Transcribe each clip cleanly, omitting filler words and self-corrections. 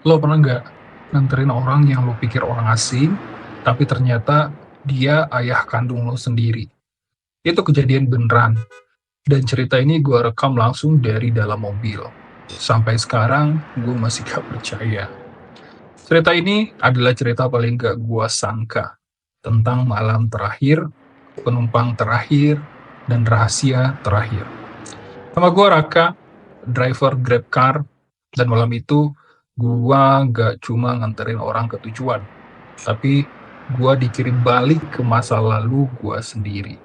Lo pernah nggak nganterin orang yang lo pikir orang asing, tapi ternyata dia ayah kandung lo sendiri? Itu kejadian beneran, dan cerita ini gue rekam langsung dari dalam mobil. Sampai sekarang, gue masih gak percaya. Cerita ini adalah cerita paling gak gue sangka, tentang malam terakhir, penumpang terakhir, dan rahasia terakhir. Nama gue Raka, driver Grab Car, dan malam itu gua gak cuma nganterin orang ke tujuan, tapi gua dikirim balik ke masa lalu gua sendiri.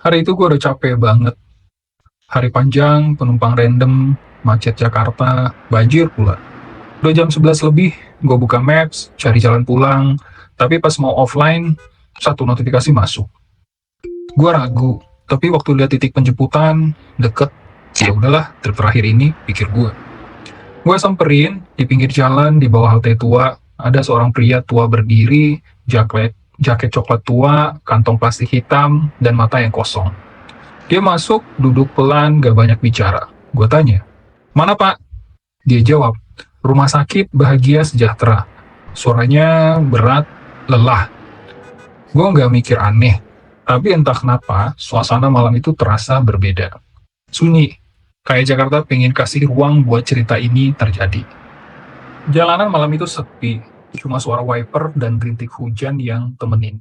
Hari itu gua udah capek banget. Hari panjang, penumpang random, macet Jakarta, banjir pula. Udah jam 11 lebih, gua buka Maps, cari jalan pulang, tapi pas mau offline, satu notifikasi masuk. Gua ragu, tapi waktu lihat titik penjemputan, deket, ya udahlah, trip terakhir ini, pikir gua. Gue samperin di pinggir jalan di bawah halte tua, ada seorang pria tua berdiri, jaket coklat tua, kantong plastik hitam, dan mata yang kosong. Dia masuk, duduk pelan, gak banyak bicara. Gue tanya, mana pak? Dia jawab, rumah sakit bahagia sejahtera. Suaranya berat, lelah. Gue gak mikir aneh, tapi entah kenapa suasana malam itu terasa berbeda. Sunyi, kayak Jakarta pengen kasih ruang buat cerita ini terjadi. Jalanan malam itu sepi, cuma suara wiper dan rintik hujan yang temenin.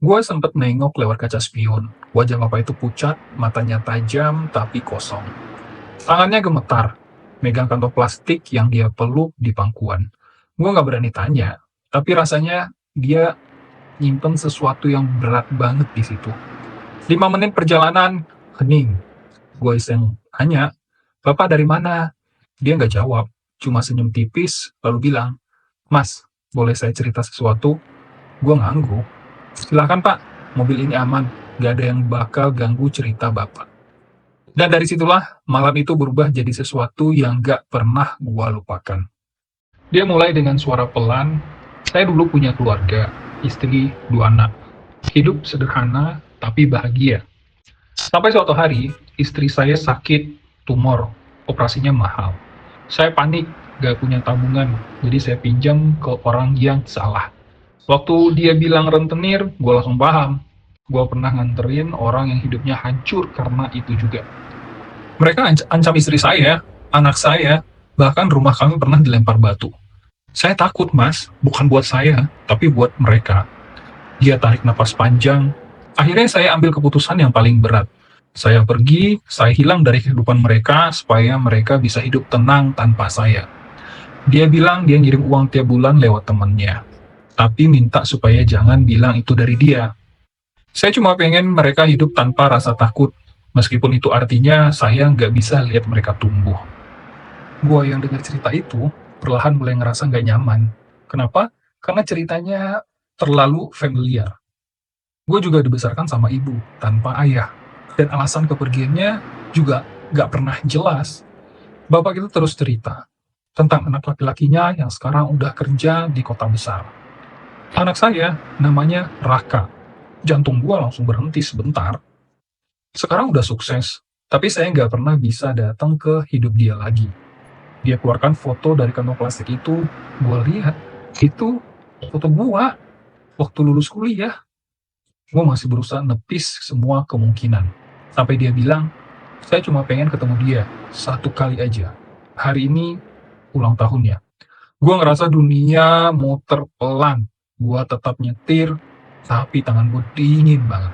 Gue sempet nengok lewat kaca spion. Wajah bapak itu pucat, matanya tajam tapi kosong. Tangannya gemetar, megang kantong plastik yang dia peluk di pangkuan. Gue gak berani tanya, tapi rasanya dia nyimpen sesuatu yang berat banget di situ. 5 menit perjalanan, hening. Gue iseng tanya, Bapak dari mana? Dia nggak jawab, cuma senyum tipis, lalu bilang, Mas, boleh saya cerita sesuatu? Gue ngangguk. Silakan Pak, mobil ini aman, nggak ada yang bakal ganggu cerita Bapak. Dan dari situlah, malam itu berubah jadi sesuatu yang nggak pernah gue lupakan. Dia mulai dengan suara pelan, saya dulu punya keluarga, istri, 2 anak. Hidup sederhana, tapi bahagia. Sampai suatu hari, istri saya sakit tumor, operasinya mahal. Saya panik, gak punya tabungan, jadi saya pinjam ke orang yang salah. Waktu dia bilang rentenir, gue langsung paham. Gue pernah nganterin orang yang hidupnya hancur karena itu juga. Mereka ancam istri saya, anak saya, bahkan rumah kami pernah dilempar batu. Saya takut mas, bukan buat saya, tapi buat mereka. Dia tarik napas panjang. Akhirnya saya ambil keputusan yang paling berat. Saya pergi, saya hilang dari kehidupan mereka supaya mereka bisa hidup tenang tanpa saya. Dia bilang dia ngirim uang tiap bulan lewat temannya. Tapi minta supaya jangan bilang itu dari dia. Saya cuma pengen mereka hidup tanpa rasa takut. Meskipun itu artinya saya nggak bisa lihat mereka tumbuh. Gua yang dengar cerita itu, perlahan mulai ngerasa nggak nyaman. Kenapa? Karena ceritanya terlalu familiar. Gue juga dibesarkan sama ibu, tanpa ayah. Dan alasan kepergiannya juga gak pernah jelas. Bapak itu terus cerita tentang anak laki-lakinya yang sekarang udah kerja di kota besar. Anak saya namanya Raka. Jantung gue langsung berhenti sebentar. Sekarang udah sukses, tapi saya nggak pernah bisa datang ke hidup dia lagi. Dia keluarkan foto dari kantong plastik itu, gue lihat, itu foto gue waktu lulus kuliah. Gue masih berusaha nepis semua kemungkinan. Sampai dia bilang, saya cuma pengen ketemu dia, satu kali aja. Hari ini, ulang tahunnya. Gue ngerasa dunia muter pelan. Gue tetap nyetir, tapi tangan gue dingin banget.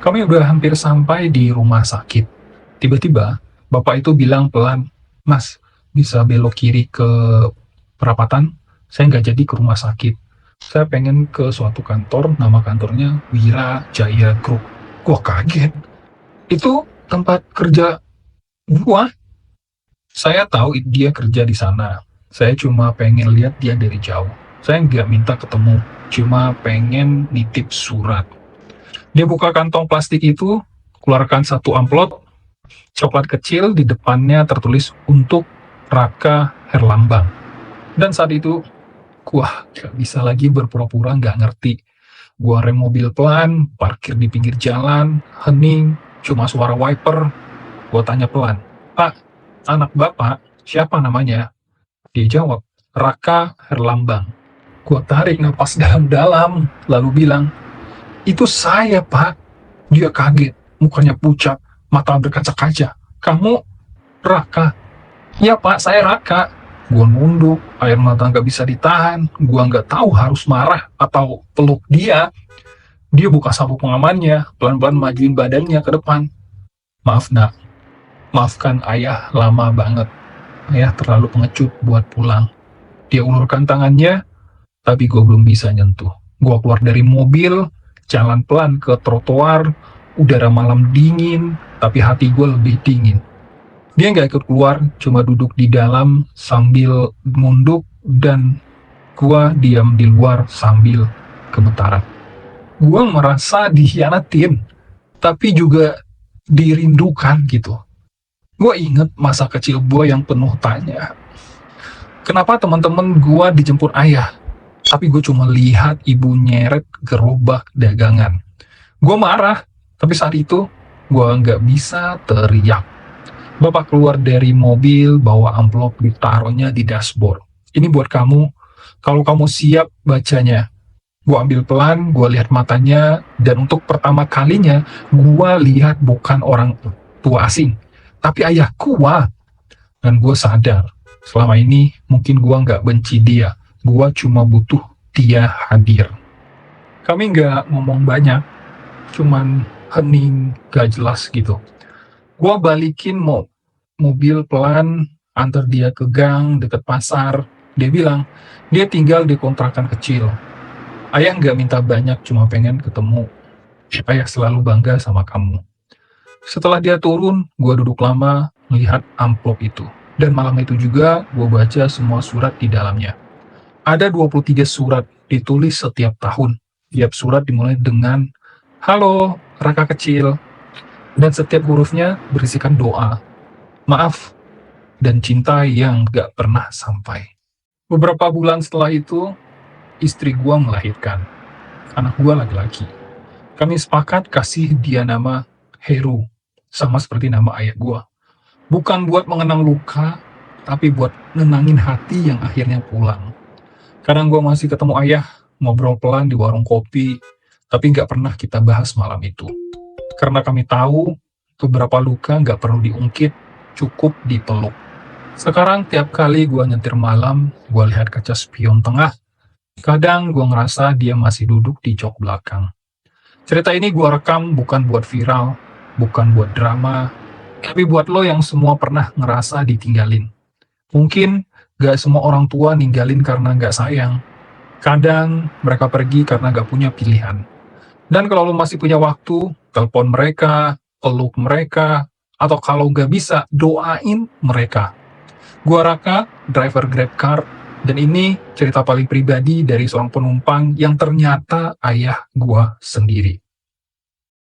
Kami udah hampir sampai di rumah sakit. Tiba-tiba, bapak itu bilang pelan, Mas, bisa belok kiri ke perapatan? Saya nggak jadi ke rumah sakit. Saya pengen ke suatu kantor, nama kantornya Wira Jaya Group. Gua kaget. Itu tempat kerja gua. Saya tahu dia kerja di sana. Saya cuma pengen lihat dia dari jauh. Saya nggak minta ketemu, cuma pengen nitip surat. Dia buka kantong plastik itu, keluarkan satu amplop, coklat kecil di depannya tertulis untuk Raka Herlambang. Dan saat itu, wah, gak bisa lagi berpura-pura gak ngerti. Gua rem mobil pelan, parkir di pinggir jalan, hening, cuma suara wiper. Gua tanya pelan, Pak, anak bapak, siapa namanya? Dia jawab, Raka Herlambang. Gua tarik napas dalam-dalam, lalu bilang, "Itu saya, Pak." Dia kaget, mukanya pucat, mata berkaca-kaca. "Kamu Raka?" "Ya, Pak, saya Raka." Gua nunduk, air mata nggak bisa ditahan. Gua nggak tahu harus marah atau peluk dia. Dia buka sabuk pengamannya, pelan-pelan majuin badannya ke depan. "Maaf, Nak. Maafkan ayah lama banget. Ayah terlalu pengecut buat pulang." Dia ulurkan tangannya, tapi gue belum bisa nyentuh. Gue keluar dari mobil, jalan pelan ke trotoar, udara malam dingin, tapi hati gue lebih dingin. Dia nggak ikut keluar, cuma duduk di dalam sambil nunduk, dan gue diam di luar sambil gemetaran. Gue merasa dikhianatin, tapi juga dirindukan gitu. Gue inget masa kecil gue yang penuh tanya. Kenapa teman-teman gue dijemput ayah? Tapi gue cuma lihat ibu nyeret gerobak dagangan. Gue marah, tapi saat itu gue nggak bisa teriak. Bapak keluar dari mobil, bawa amplop, ditaruhnya di dashboard. "Ini buat kamu, kalau kamu siap bacanya." Gue ambil pelan, gue lihat matanya, dan untuk pertama kalinya, gue lihat bukan orang tua asing, tapi ayah gue. Dan gue sadar, selama ini mungkin gue nggak benci dia, gue cuma butuh dia hadir. Kami nggak ngomong banyak, cuman hening gak jelas gitu. Gue balikin mobil pelan, antar dia ke gang deket pasar. Dia bilang, dia tinggal di kontrakan kecil. "Ayah nggak minta banyak, cuma pengen ketemu. Ayah selalu bangga sama kamu." Setelah dia turun, gue duduk lama melihat amplop itu. Dan malam itu juga, gue baca semua surat di dalamnya. Ada 23 surat, ditulis setiap tahun. Tiap surat dimulai dengan, "Halo, Raka kecil." Dan setiap hurufnya berisikan doa, maaf, dan cinta yang gak pernah sampai. Beberapa bulan setelah itu, istri gue melahirkan. Anak gue laki-laki. Kami sepakat kasih dia nama Heru, sama seperti nama ayah gue. Bukan buat mengenang luka, tapi buat nenangin hati yang akhirnya pulang. Kadang gue masih ketemu ayah, ngobrol pelan di warung kopi, tapi nggak pernah kita bahas malam itu. Karena kami tahu, beberapa luka nggak perlu diungkit, cukup dipeluk. Sekarang tiap kali gue nyetir malam, gue lihat kaca spion tengah. Kadang gue ngerasa dia masih duduk di jok belakang. Cerita ini gue rekam bukan buat viral, bukan buat drama, tapi buat lo yang semua pernah ngerasa ditinggalin. Mungkin gak semua orang tua ninggalin karena gak sayang. Kadang mereka pergi karena gak punya pilihan. Dan kalau lo masih punya waktu, telepon mereka, peluk mereka, atau kalau gak bisa, doain mereka. Gua Raka, driver GrabCar, dan ini cerita paling pribadi dari seorang penumpang yang ternyata ayah gua sendiri.